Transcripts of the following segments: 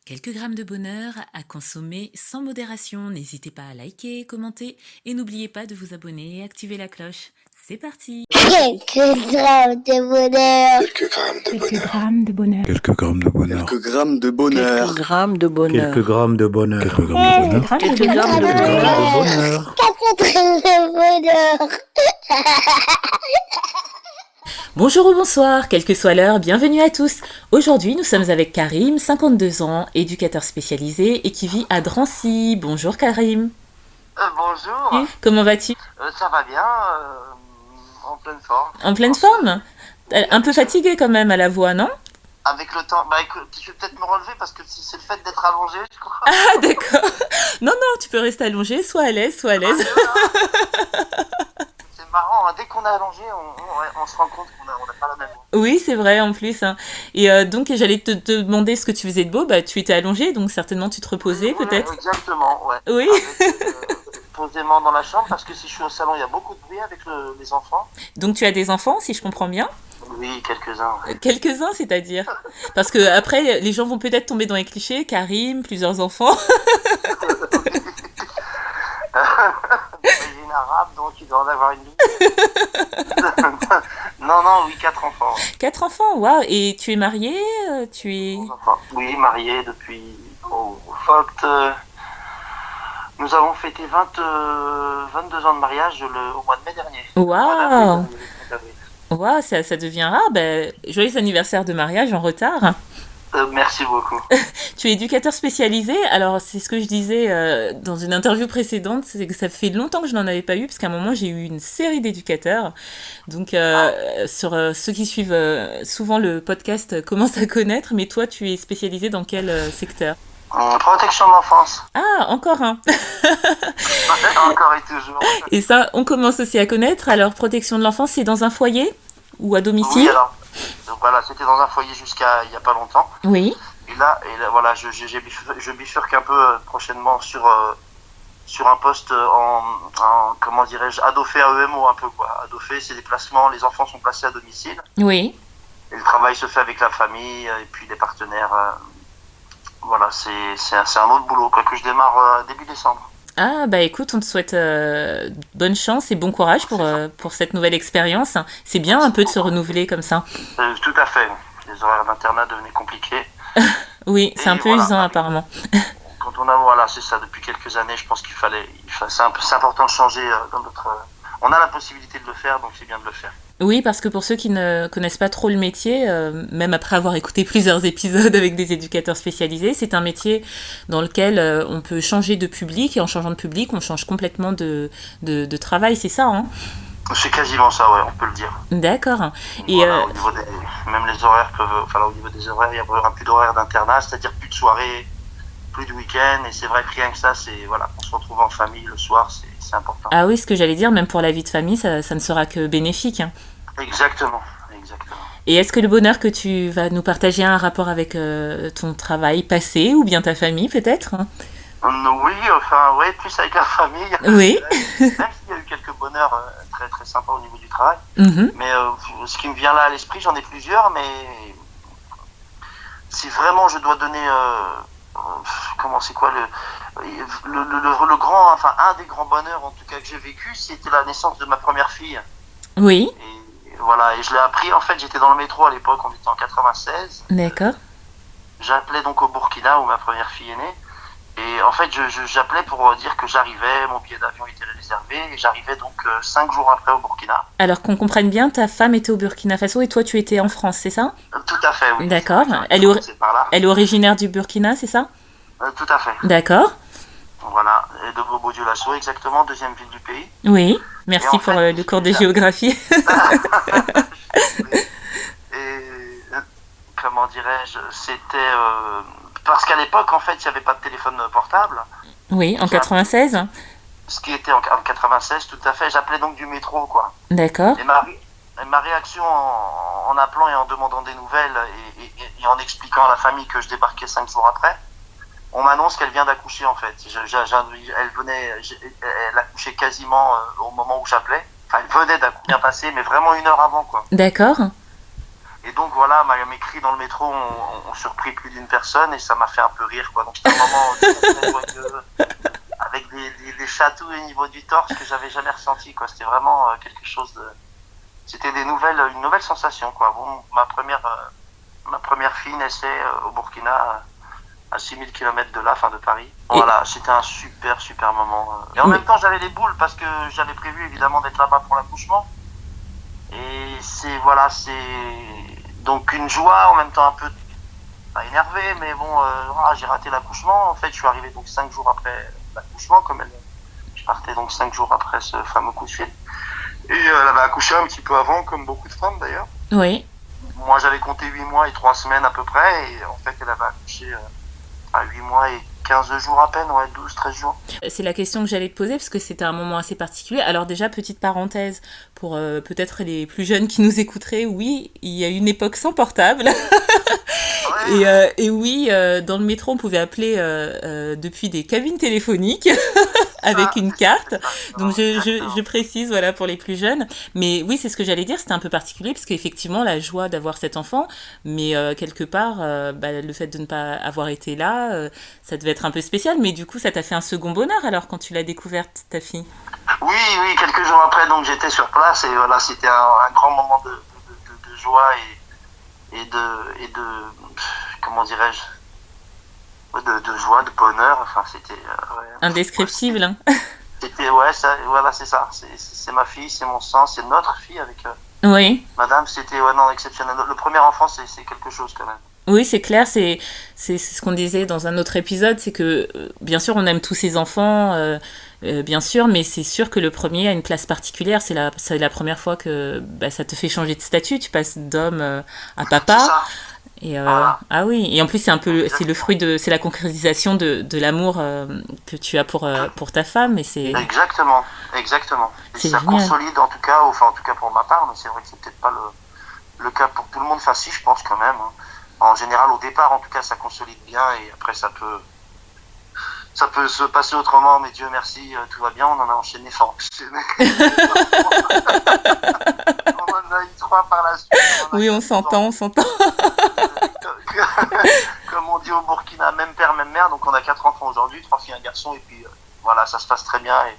Quelques grammes de bonheur à consommer sans modération. N'hésitez pas à liker, commenter et n'oubliez pas de vous abonner et activer la cloche. C'est parti! Quelques grammes de bonheur. Quelques grammes de bonheur. Quelques grammes de bonheur. Quelques grammes de bonheur. Quelques grammes de bonheur. Quelques grammes de bonheur. Quelques grammes de bonheur. Quelques grammes de bonheur. Quelques grammes de bonheur. Bonjour ou bonsoir, quelle que soit l'heure, bienvenue à tous. Aujourd'hui, nous sommes avec Karim, 52 ans, éducateur spécialisé et qui vit à Drancy. Bonjour Karim. Bonjour, Comment vas-tu? ça va bien, en pleine forme. En pleine forme? Un peu fatigué quand même à la voix, non? Avec le temps, bah écoute, je vais peut-être me relever parce que c'est le fait d'être allongé, je crois. Ah d'accord. Non, tu peux rester allongé, soit à l'aise, soit à l'aise. C'est marrant, hein, dès qu'on est allongé, on se rend compte qu'on n'a pas la même voix. Oui, c'est vrai en plus. Hein. Et donc, j'allais te demander ce que tu faisais de beau. Bah, tu étais allongé, donc certainement tu te reposais Oui, peut-être. exactement, ouais. Oui. Posément dans la chambre parce que si je suis au salon, il y a beaucoup de bruit avec les enfants. Donc, tu as des enfants, si je comprends bien? Oui, quelques-uns. Ouais. Quelques-uns, c'est-à-dire? Parce que après, les gens vont peut-être tomber dans les clichés. Karim, plusieurs enfants. D'origine arabe, donc il doit en avoir une douzaine. Non, oui, 4 enfants. 4 enfants, waouh. Et tu es marié? Tu es... Enfin, oui, marié depuis... nous avons fêté 22 ans de mariage au mois de mai dernier. Waouh. Waouh, ça devient rare. Ben, joyeux anniversaire de mariage en retard. Merci beaucoup. Tu es éducateur spécialisé. Alors, c'est ce que je disais dans une interview précédente, c'est que ça fait longtemps que je n'en avais pas eu, parce qu'à un moment, j'ai eu une série d'éducateurs. Donc, sur ceux qui suivent souvent le podcast commencent à connaître, mais toi, tu es spécialisé dans quel secteur? Protection de l'enfance. Ah, encore un. Encore et toujours. Et ça, on commence aussi à connaître. Alors, protection de l'enfance, c'est dans un foyer ou à domicile? Oui, alors. Donc voilà, c'était dans un foyer jusqu'à il n'y a pas longtemps. Oui. Et là voilà, je bifurque un peu prochainement sur un poste en comment dirais-je, adoffé à EMO un peu quoi. Adoffé, c'est des placements, les enfants sont placés à domicile. Oui. Et le travail se fait avec la famille et puis les partenaires. Voilà, c'est un autre boulot quoi, que je démarre début décembre. Ah, bah écoute, on te souhaite bonne chance et bon courage pour cette nouvelle expérience. C'est bien un peu de se renouveler comme ça. Tout à fait. Les horaires d'internat devenaient compliqués. Oui, c'est un peu usant apparemment. Quand on a, voilà, c'est ça, depuis quelques années, je pense c'est important de changer dans notre... on a la possibilité de le faire, donc c'est bien de le faire. Oui, parce que pour ceux qui ne connaissent pas trop le métier, même après avoir écouté plusieurs épisodes avec des éducateurs spécialisés, c'est un métier dans lequel on peut changer de public, et en changeant de public, on change complètement de travail, c'est ça, hein? C'est quasiment ça, ouais, on peut le dire. D'accord. Et voilà, au niveau même les horaires au niveau des horaires, il n'y aura plus d'horaires d'internat, c'est-à-dire plus de soirées, plus de week-end, et c'est vrai que rien que ça, voilà, on se retrouve en famille le soir, c'est important. Ah oui, ce que j'allais dire, même pour la vie de famille, ça ne sera que bénéfique. Hein. Exactement. Et est-ce que le bonheur que tu vas nous partager a un rapport avec ton travail passé, ou bien ta famille peut-être? Oui, plus avec la famille. Oui. Même s'il y a eu quelques bonheurs très très sympas au niveau du travail. Mm-hmm. Mais ce qui me vient là à l'esprit, j'en ai plusieurs, mais si vraiment je dois donner... c'est quoi le grand, enfin un des grands bonheurs en tout cas que j'ai vécu, c'était la naissance de ma première fille. Oui. Et voilà, et je l'ai appris, en fait j'étais dans le métro à l'époque, on était en 96. D'accord. J'appelais donc au Burkina où ma première fille est née. Et en fait j'appelais pour dire que j'arrivais, mon billet d'avion était réservé, et j'arrivais donc 5 jours après au Burkina. Alors qu'on comprenne bien, ta femme était au Burkina Faso et toi tu étais en France, c'est ça? Tout à fait, oui. D'accord. Elle est originaire du Burkina, c'est ça? Tout à fait. D'accord. Voilà, et de Bobo-Dioulasso exactement, deuxième ville du pays. Oui, merci pour le cours de géographie. Et comment dirais-je, c'était... parce qu'à l'époque, en fait, il n'y avait pas de téléphone portable. Oui, en 96. Ce qui était en 96, tout à fait. J'appelais donc du métro, quoi. D'accord. Et ma réaction en appelant et en demandant des nouvelles et en expliquant à la famille que je débarquais 5 jours après, on m'annonce qu'elle vient d'accoucher, en fait. Elle accouchait quasiment au moment où j'appelais. Enfin, elle venait d'accoucher, bien passé, mais vraiment 1 heure avant, quoi. D'accord. Et donc voilà, mes cris dans le métro ont surpris plus d'une personne et ça m'a fait un peu rire, quoi. Donc c'était un moment très joyeux, avec des chatouilles au niveau du torse que j'avais jamais ressenti, quoi. C'était vraiment quelque chose de... C'était une nouvelle sensation, quoi. Bon, ma première fille naissait au Burkina, à 6000 km de là, enfin de Paris. Voilà, c'était un super moment. Et en même temps, j'avais les boules parce que j'avais prévu évidemment d'être là-bas pour l'accouchement. Et c'est donc une joie, en même temps un peu pas énervé, mais bon, j'ai raté l'accouchement. En fait, je suis arrivé donc 5 jours après l'accouchement, je partais donc 5 jours après ce fameux coup de fil. Et elle avait accouché un petit peu avant, comme beaucoup de femmes d'ailleurs. Oui. Moi, j'avais compté 8 mois et 3 semaines à peu près, et en fait, elle avait accouché à 8 mois et 15 jours à peine, 12-13 jours. C'est la question que j'allais te poser parce que c'était un moment assez particulier. Alors déjà, petite parenthèse, pour peut-être les plus jeunes qui nous écouteraient, oui, il y a une époque sans portable. Et oui, dans le métro, on pouvait appeler depuis des cabines téléphoniques avec une carte. Donc je précise, voilà, pour les plus jeunes. Mais oui, c'est ce que j'allais dire, c'était un peu particulier parce qu'effectivement, la joie d'avoir cet enfant, mais quelque part, le fait de ne pas avoir été là, ça devait être un peu spécial. Mais du coup, ça t'a fait un second bonheur alors quand tu l'as découverte, ta fille? Oui, quelques jours après, donc j'étais sur place et voilà, c'était un grand moment de joie et de comment dirais-je, de joie, de bonheur. Enfin, c'était indescriptible. Hein. C'était voilà, c'est ça. C'est ma fille, c'est mon sang, c'est notre fille avec oui. Madame. C'était non exceptionnel. Le premier enfant, c'est quelque chose quand même. Oui, c'est clair, c'est ce qu'on disait dans un autre épisode, c'est que bien sûr on aime tous ces enfants, bien sûr, mais c'est sûr que le premier a une place particulière, c'est la première fois que ça te fait changer de statut, tu passes d'homme à papa. C'est ça. Et ah oui, et en plus c'est le fruit c'est la concrétisation de l'amour que tu as pour ta femme, et c'est exactement. Et c'est ça génial. Consolide en tout cas pour ma part, mais c'est vrai que c'est peut-être pas le cas pour tout le monde. Enfin si, je pense quand même. Hein. En général, au départ, en tout cas, ça consolide bien et après, ça peut se passer autrement, mais Dieu merci, tout va bien, on en a enchaîné fort. On en a eu 3 par la suite. Oui, on s'entend. Comme on dit au Burkina, même père, même mère, donc on a 4 enfants aujourd'hui, 3 filles et un garçon, et puis voilà, ça se passe très bien. Et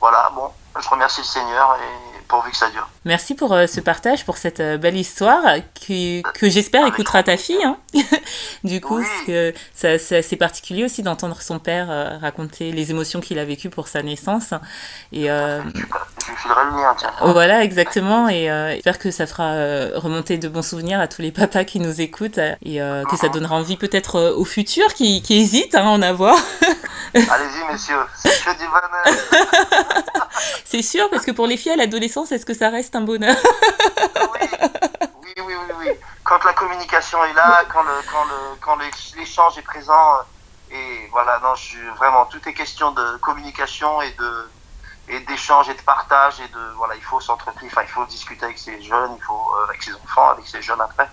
voilà, bon, je remercie le Seigneur et pourvu que ça dure. Merci pour ce partage, pour cette belle histoire que j'espère écoutera ta fille. Hein. Du coup, oui. c'est particulier aussi d'entendre son père raconter les émotions qu'il a vécues pour sa naissance. Et, je lui filerai le lien, tiens. Voilà, exactement. Et j'espère que ça fera remonter de bons souvenirs à tous les papas qui nous écoutent et que ça donnera envie peut-être aux futurs qui hésitent à en avoir. Allez-y, messieurs, c'est que du bonheur. C'est sûr, parce que pour les filles à l'adolescence, est-ce que ça reste un bonheur? Oui. Quand la communication est là, quand l'échange est présent, et voilà, non, vraiment, tout est question de communication et d'échange et de partage et il faut s'entretenir, il faut discuter avec ses jeunes, avec ses enfants, avec ses jeunes après,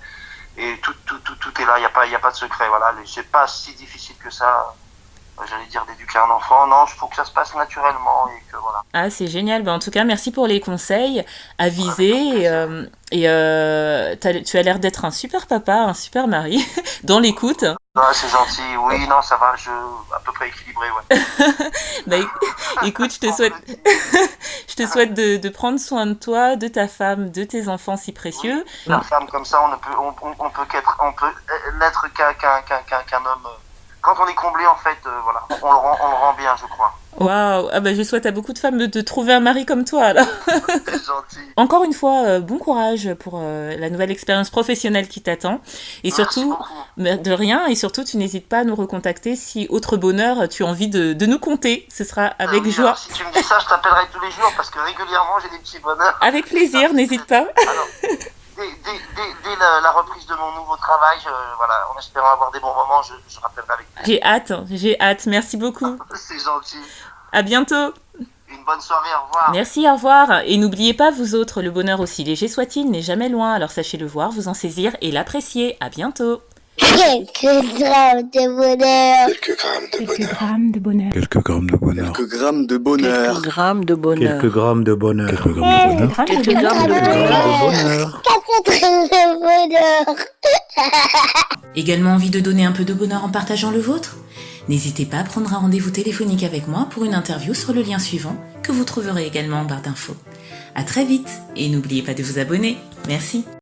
et tout est là, il y a pas de secret, voilà, c'est pas si difficile que ça. J'allais dire d'éduquer un enfant, non, il faut que ça se passe naturellement et que voilà. Ah, c'est génial. En tout cas, merci pour les conseils avisés. Tu as l'air d'être un super papa, un super mari, dans l'écoute. Ah, c'est gentil. Oui, non, ça va, à peu près équilibré, ouais. Écoute, je te souhaite de prendre soin de toi, de ta femme, de tes enfants si précieux. Oui, une femme comme ça, on peut n'être qu'un homme. Quand on est comblé, en fait, voilà, on le rend bien, je crois. Waouh, je souhaite à beaucoup de femmes de trouver un mari comme toi, alors. C'est gentil. Encore une fois, bon courage pour la nouvelle expérience professionnelle qui t'attend. Et surtout, de rien, et surtout, tu n'hésites pas à nous recontacter si, autre bonheur, tu as envie de nous conter. Ce sera avec joie. Alors, si tu me dis ça, je t'appellerai tous les jours, parce que régulièrement, j'ai des petits bonheurs. Avec plaisir, n'hésite pas. Alors, dès la reprise de mon nouveau travail, en espérant avoir des bons moments, je rappellerai avec plaisir. J'ai hâte. Merci beaucoup. C'est gentil. À bientôt. Une bonne soirée, au revoir. Merci, au revoir. Et n'oubliez pas, vous autres, le bonheur aussi léger soit-il n'est jamais loin, alors sachez le voir, vous en saisir et l'apprécier. À bientôt. Quelques grammes de bonheur. Quelques grammes de bonheur. Quelques grammes de bonheur. Quelques grammes de bonheur. Quelques grammes de bonheur. Quelques grammes de bonheur. Quelques grammes de bonheur. Quelques Quelques grammes grammes de de bonheur. bonheur. 4 grammes de bonheur. Également envie de donner un peu de bonheur en partageant le vôtre ? N'hésitez pas à prendre un rendez-vous téléphonique avec moi pour une interview sur le lien suivant que vous trouverez également en barre d'infos. À très vite et n'oubliez pas de vous abonner. Merci.